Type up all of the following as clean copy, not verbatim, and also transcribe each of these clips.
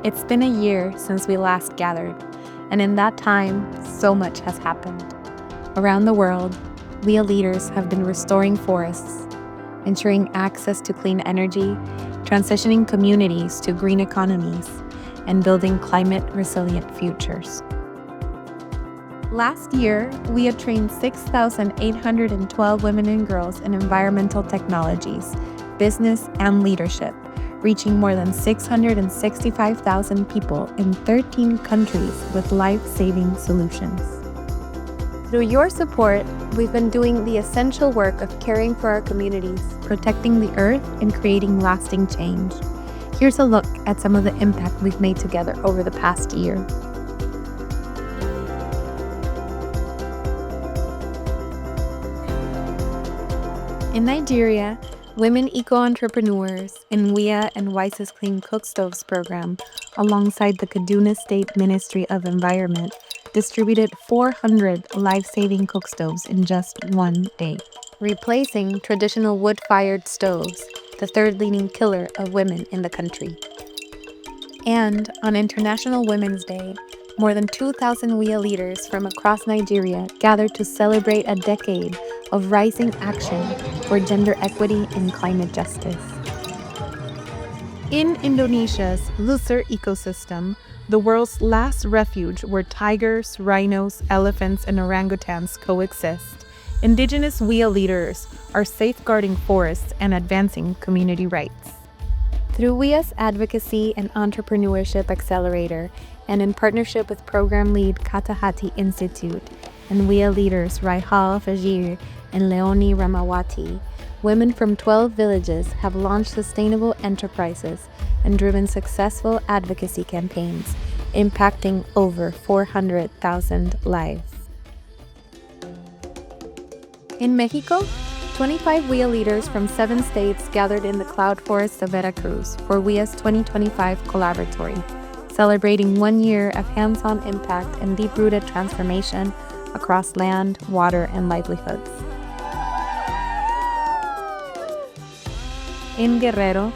It's been a year since we last gathered, and in that time, so much has happened. Around the world, WIA leaders have been restoring forests, ensuring access to clean energy, transitioning communities to green economies, and building climate-resilient futures. Last year, WIA trained 6,812 women and girls in environmental technologies, business, and leadership, reaching more than 665,000 people in 13 countries with life-saving solutions. Through your support, we've been doing the essential work of caring for our communities, protecting the earth, and creating lasting change. Here's a look at some of the impact we've made together over the past year. In Nigeria, women eco-entrepreneurs in WIA and WISE's Clean Cook Stoves program, alongside the Kaduna State Ministry of Environment, distributed 400 life-saving cook stoves in just one day, replacing traditional wood-fired stoves, the third leading killer of women in the country. And on International Women's Day, more than 2,000 WIA leaders from across Nigeria gathered to celebrate a decade of rising action for gender equity and climate justice. In Indonesia's Luser ecosystem, the world's last refuge where tigers, rhinos, elephants, and orangutans coexist, indigenous WIA leaders are safeguarding forests and advancing community rights. Through WIA's Advocacy and Entrepreneurship Accelerator, and in partnership with program lead Katahati Institute and WIA leaders Raihal Fajir and Leonie Ramawati, women from 12 villages have launched sustainable enterprises and driven successful advocacy campaigns, impacting over 400,000 lives. In Mexico, 25 WIA leaders from 7 states gathered in the cloud forests of Veracruz for WIA's 2025 Collaboratory, celebrating 1 year of hands-on impact and deep-rooted transformation across land, water, and livelihoods. In Guerrero,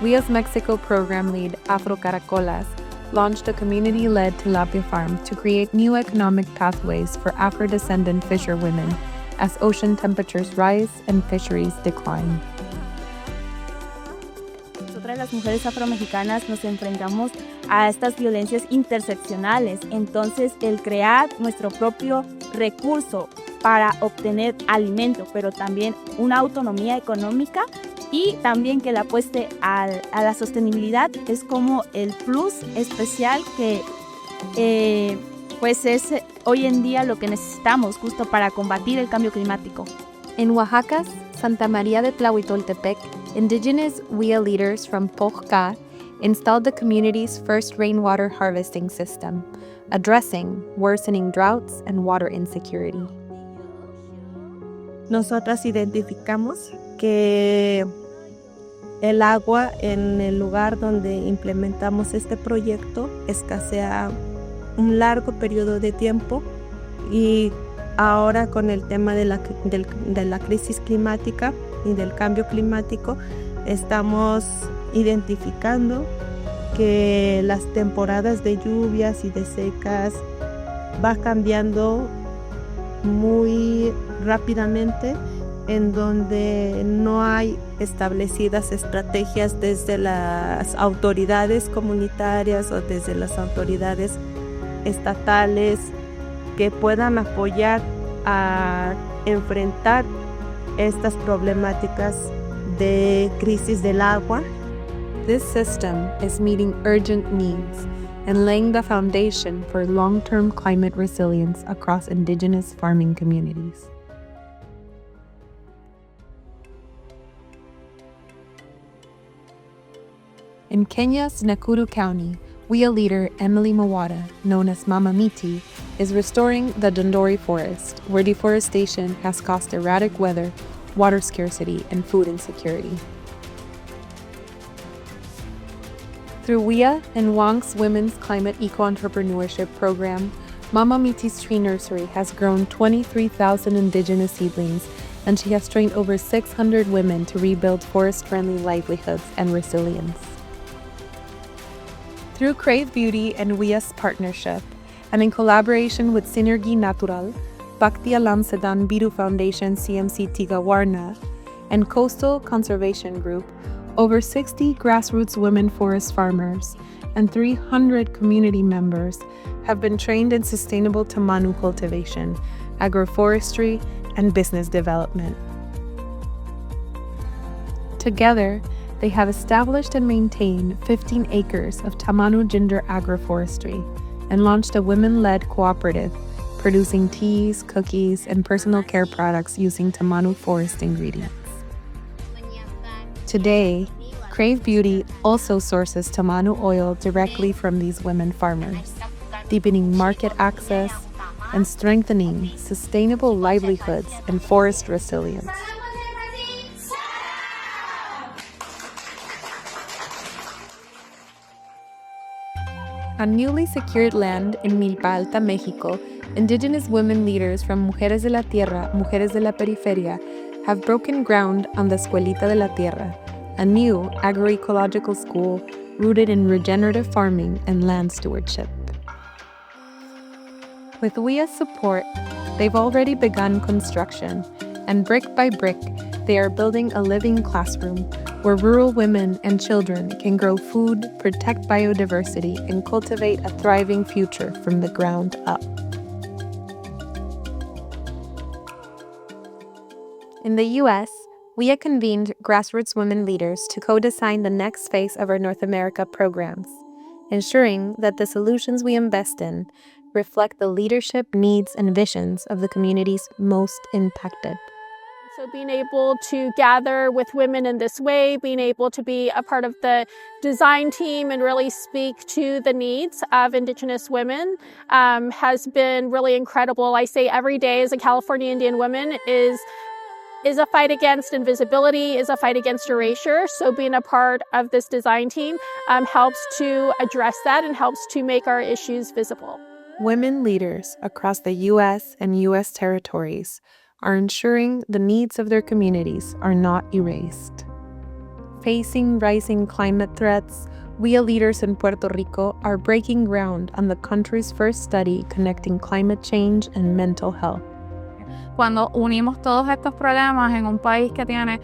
WIA's Mexico program lead Afro Caracolas launched a community-led tilapia farm to create new economic pathways for Afro-descendant fisherwomen as ocean temperatures rise and fisheries decline. Nosotras las mujeres afromexicanas nos enfrentamos a estas violencias interseccionales, entonces el crear nuestro propio recurso para obtener alimento, pero también una autonomía económica y también que la apueste a la sostenibilidad es como el plus especial que pues es hoy en día lo que necesitamos justo para combatir el cambio climático. In Oaxaca's Santa María de Tlahuitoltepec, indigenous WIA leaders from Pojca installed the community's first rainwater harvesting system, addressing worsening droughts and water insecurity. Nosotras identificamos que el agua en el lugar donde implementamos este proyecto escasea un largo periodo de tiempo y ahora con el tema de la crisis climática y del cambio climático estamos identificando que las temporadas de lluvias y de secas va cambiando muy rápidamente, en donde no hay establecidas estrategias desde las autoridades comunitarias o desde las autoridades estatales que puedan apoyar a enfrentar estas problemáticas de crisis del agua. This system is meeting urgent needs and laying the foundation for long-term climate resilience across indigenous farming communities. In Kenya's Nakuru County, WIA leader Emily Mawada, known as Mama Miti, is restoring the Dondori forest, where deforestation has caused erratic weather, water scarcity, and food insecurity. Through WIA and Wang's Women's Climate Eco-Entrepreneurship Program, Mama Miti's tree nursery has grown 23,000 indigenous seedlings, and she has trained over 600 women to rebuild forest-friendly livelihoods and resilience. Through Crave Beauty and WIA's partnership, and in collaboration with Synergy Natural, Bhakti Alam Sedan Biru Foundation CMC Tigawarna, and Coastal Conservation Group, over 60 grassroots women forest farmers and 300 community members have been trained in sustainable tamanu cultivation, agroforestry, and business development. Together, they have established and maintained 15 acres of tamanu ginger agroforestry and launched a women-led cooperative producing teas, cookies, and personal care products using tamanu forest ingredients. Today, Crave Beauty also sources tamanu oil directly from these women farmers, deepening market access and strengthening sustainable livelihoods and forest resilience. On newly secured land in Milpa Alta, Mexico, indigenous women leaders from Mujeres de la Tierra, Mujeres de la Periferia have broken ground on the Escuelita de la Tierra, a new agroecological school rooted in regenerative farming and land stewardship. With WIA's support, they've already begun construction, and brick by brick, they are building a living classroom where rural women and children can grow food, protect biodiversity, and cultivate a thriving future from the ground up. In the U.S., WIA convened grassroots women leaders to co-design the next phase of our North America programs, ensuring that the solutions we invest in reflect the leadership needs and visions of the communities most impacted. So being able to gather with women in this way, being able to be a part of the design team and really speak to the needs of Indigenous women has been really incredible. I say every day as a California Indian woman is a fight against invisibility, is a fight against erasure. So being a part of this design team helps to address that and helps to make our issues visible. Women leaders across the U.S. and U.S. territories are ensuring the needs of their communities are not erased. Facing rising climate threats, WIA leaders in Puerto Rico are breaking ground on the country's first study connecting climate change and mental health. Cuando unimos todos estos problemas en un país que tiene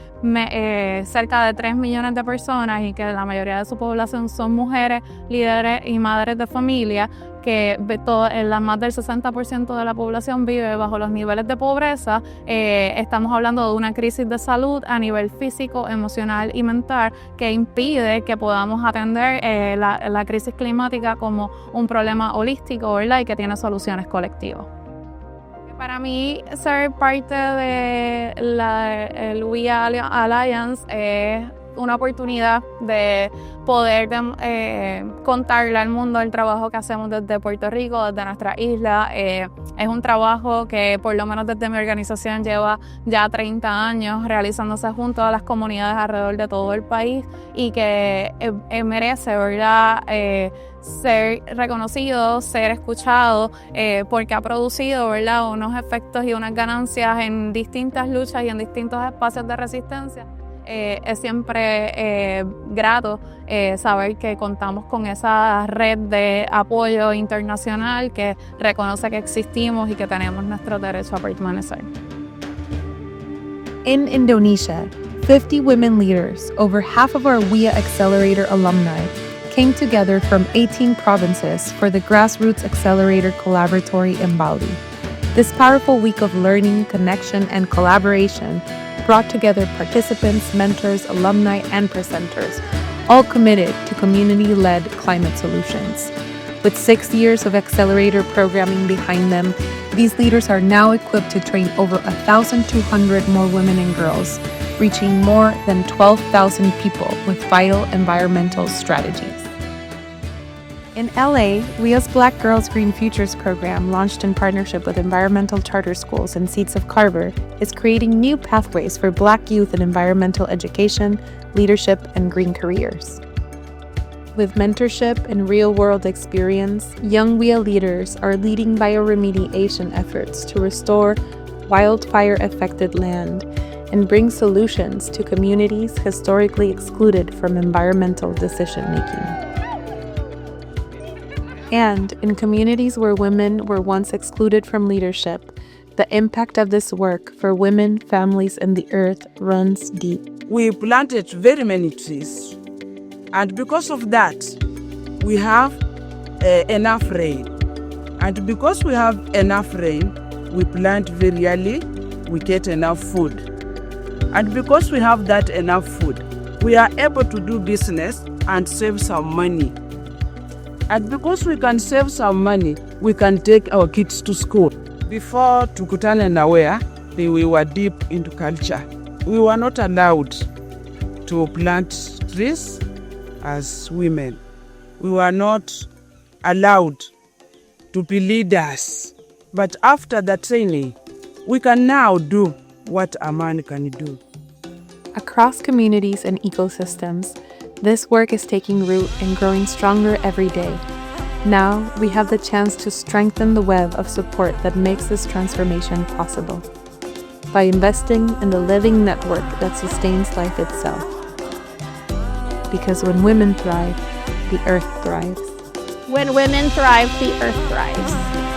cerca de 3 millones de personas y que la mayoría de su población son mujeres, líderes y madres de familia, que más del 60% de la población vive bajo los niveles de pobreza, estamos hablando de una crisis de salud a nivel físico, emocional y mental que impide que podamos atender la crisis climática como un problema holístico, ¿verdad? Y que tiene soluciones colectivas. Para mí, ser parte de el WIA Alliance es una oportunidad de poder contarle al mundo el trabajo que hacemos desde Puerto Rico, desde nuestra isla. Es un trabajo que por lo menos desde mi organización lleva ya 30 años realizándose junto a las comunidades alrededor de todo el país y que merece, ¿verdad?, ser reconocido, ser escuchado, porque ha producido, ¿verdad?, unos efectos y unas ganancias en distintas luchas y en distintos espacios de resistencia. Es siempre grato saber que contamos con esa red de apoyo internacional que reconoce que existimos y que tenemos nuestro derecho a permanecer. In Indonesia, 50 women leaders, over half of our WIA Accelerator alumni, came together from 18 provinces for the Grassroots Accelerator Collaboratory in Bali. This powerful week of learning, connection, and collaboration brought together participants, mentors, alumni, and presenters, all committed to community-led climate solutions. With 6 years of accelerator programming behind them, these leaders are now equipped to train over 1,200 more women and girls, reaching more than 12,000 people with vital environmental strategies. In LA, WIA's Black Girls Green Futures program, launched in partnership with environmental charter schools and Seeds of Carver, is creating new pathways for Black youth in environmental education, leadership, and green careers. With mentorship and real-world experience, young WIA leaders are leading bioremediation efforts to restore wildfire-affected land and bring solutions to communities historically excluded from environmental decision-making. And in communities where women were once excluded from leadership, the impact of this work for women, families, and the earth runs deep. We planted very many trees, and because of that, we have enough rain. And because we have enough rain, we plant very early, we get enough food. And because we have that enough food, we are able to do business and save some money. And because we can save some money, we can take our kids to school. Before Tukutane na Wea, we were deep into culture. We were not allowed to plant trees as women. We were not allowed to be leaders. But after the training, we can now do what a man can do. Across communities and ecosystems, this work is taking root and growing stronger every day. Now, we have the chance to strengthen the web of support that makes this transformation possible by investing in the living network that sustains life itself. Because when women thrive, the earth thrives. When women thrive, the earth thrives.